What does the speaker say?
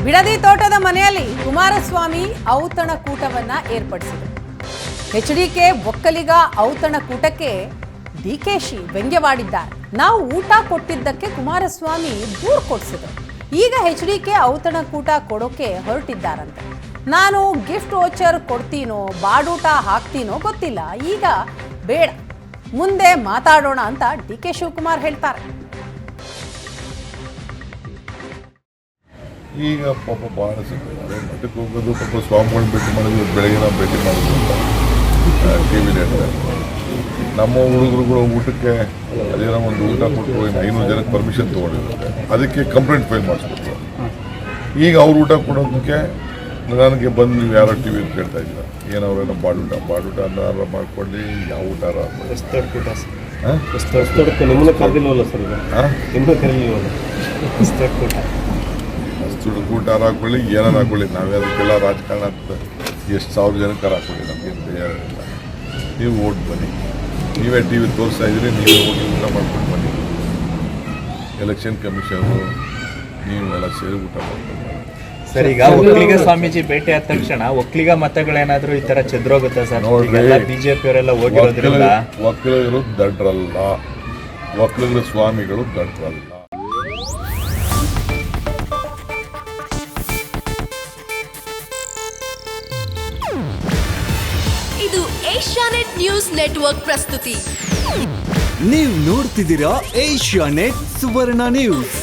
ಬಿಡದಿ ತೋಟದ ಮನೆಯಲ್ಲಿ ಕುಮಾರಸ್ವಾಮಿ ಔತಣಕೂಟವನ್ನ ಏರ್ಪಡಿಸಿದರು. ಎಚ್ಡಿಕೆ ಒಕ್ಕಲಿಗ ಔತಣಕೂಟಕ್ಕೆ ಡಿಕೆಶಿ ವ್ಯಂಗ್ಯವಾಡಿದ್ದಾರೆ. ನಾವು ಊಟ ಕೊಟ್ಟಿದ್ದಕ್ಕೆ ಕುಮಾರಸ್ವಾಮಿ ದೂರು ಕೊಡಿಸಿದರು. ಈಗ ಎಚ್ಡಿಕೆ ಔತಣಕೂಟ ಕೊಡೋಕೆ ಹೊರಟಿದ್ದಾರಂತೆ. ನಾನು ಗಿಫ್ಟ್ ವೋಚರ್ ಕೊಡ್ತೀನೋ ಬಾಡೂಟ ಹಾಕ್ತೀನೋ ಗೊತ್ತಿಲ್ಲ, ಈಗ ಬೇಡ, ಮುಂದೆ ಮಾತಾಡೋಣ ಅಂತ ಡಿಕೆ ಶಿವಕುಮಾರ್ ಹೇಳ್ತಾರೆ. ಈಗ ಪಾಪ ಭಾಳ ಸಿಗ್ತದೆ ಮಠಕ್ಕೆ ಹೋಗೋದು, ಪಾಪ ಸ್ವಾಮಿಗಳನ್ನ ಭೇಟಿ ಮಾಡೋದು, ಬೆಳಗ್ಗೆ ನಾವು ಭೇಟಿ ಮಾಡೋದು ಅಂತ ಟಿ ವಿಲಿ ಹೇಳ್ತಾರೆ. ನಮ್ಮ ಹುಡುಗರುಗಳು ಊಟಕ್ಕೆ ಅದೇನೋ ಒಂದು ಊಟ ಕೊಟ್ಟು 500 ಜನಕ್ಕೆ ಪರ್ಮಿಷನ್ ತೊಗೊಂಡಿರುತ್ತೆ, ಅದಕ್ಕೆ ಕಂಪ್ಲೇಂಟ್ ಫೈಲ್ ಮಾಡಿಸ್ಬೇಕು. ಈಗ ಅವ್ರು ಊಟ ಕೊಡೋದಕ್ಕೆ ನನಗೆ ಬಂದು ನೀವು ಯಾರೋ ಟಿ ವಿಲಿ ಕೇಳ್ತಾ ಇದ್ದೀರ, ಏನವ್ರೇನೋ ಬಾಡೂಟ ಅನ್ನಾರ ಮಾಡ್ಕೊಳ್ಳಿ, ಯಾವ ಊಟಾರ ಊಟಾರ ಹಾಕೊಳ್ಳಿ, ಏನಾರು ಹಾಕೊಳ್ಳಿ, ನಾವೇ ಅದಕ್ಕೆಲ್ಲ ರಾಜಕಾರಣ ಅಂತ ಎಷ್ಟು 1000 ಜನಕ್ಕೆ ಹಾಕೊಳ್ಳಿ, ನಮಗೇನು ಬೇಯಿಲ್ಲ. ನೀವು ಓಟ್ ಬನ್ನಿ, ನೀವೇ ಟಿ ವಿ ತೋರಿಸ್ತಾ ಇದ್ದೀರಿ, ನೀವೇ ಹೋಗಿ ಊಟ ಮಾಡ್ಕೊಂಡು ಬನ್ನಿ. ಎಲೆಕ್ಷನ್ ಕಮಿಷನು ನೀವೆಲ್ಲ ಸೇರಿ ಊಟ ಮಾಡ್ಕೊಂಡು ಬನ್ನಿ. ಸರ್, ಈಗ ಒಕ್ಕಲಿಗ ಸ್ವಾಮೀಜಿ ಭೇಟಿ ಆದ ತಕ್ಷಣ ಒಕ್ಕಲಿಗ ಮತಗಳೇನಾದ್ರೂ ಈ ತರ ಚೆದ್ರೋಗುತ್ತೆ ಸರ್? ನೋಡ್ರಿ, ಬಿಜೆಪಿ ಅವರೆಲ್ಲ ಹೋಗಿರೋದ್ರಿಂದ ಒಕ್ಕಲಿಗರು ದಡ್ರಲ್ಲ, ಒಕ್ಕಲಿಗರ ಸ್ವಾಮಿಗಳು ದಡ್ರಲ್ಲ. ಇದು ಏಷ್ಯಾನೆಟ್ ನ್ಯೂಸ್ ನೆಟ್ವರ್ಕ್ ಪ್ರಸ್ತುತಿ. ನೀವು ನೋಡ್ತಿದ್ದೀರಾ ಏಷ್ಯಾನೆಟ್ ಸುವರ್ಣ ನ್ಯೂಸ್.